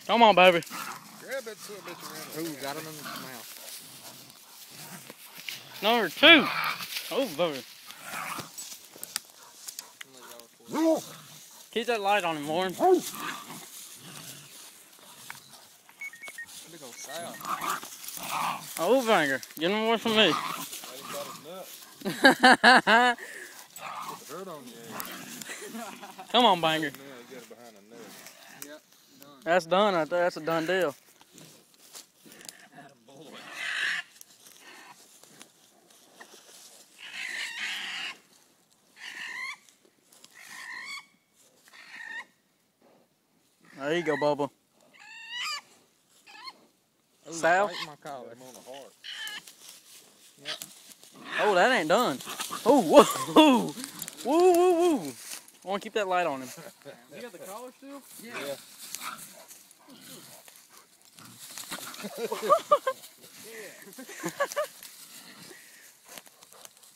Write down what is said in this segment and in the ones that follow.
Come on, baby. Grab that son of a bitch around. Ooh, got him in the mouth. Number 2. Oh, baby. Keep that light on him, Lauren. Big old sow. Oh, Banger. Get him away from me. That ain't got his nuts. Put the dirt on your head. Come on, Banger. Now you get it behind the net. Yep, done. That's done right there. That's a done deal. Attaboy. There you go, Bubba. Ooh, Sal? right in my collar. Put him on the heart. Oh, that ain't done. Oh, whoa. Woo, woo, woo. I want to keep that light on him. You got the collar still? Yeah. Is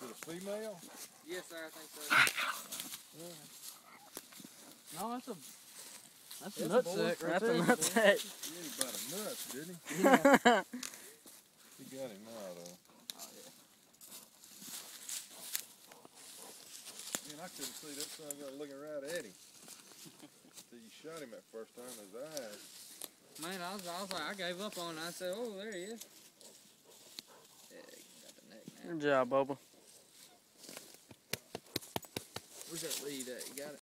it a female? Yes, sir, I think so. No, that's a That's a nutsack. That's a nutsack. He ate about a nut, didn't he? Yeah. He got him now, though. Oh, yeah. Man, I couldn't see that son got looking right at him. Till you shot him that first time in his eyes. Man, I was like, I gave up on it. I said, oh, there he is. Yeah, he got the neck now. Good job, Bubba. Where's that lead at? You got it?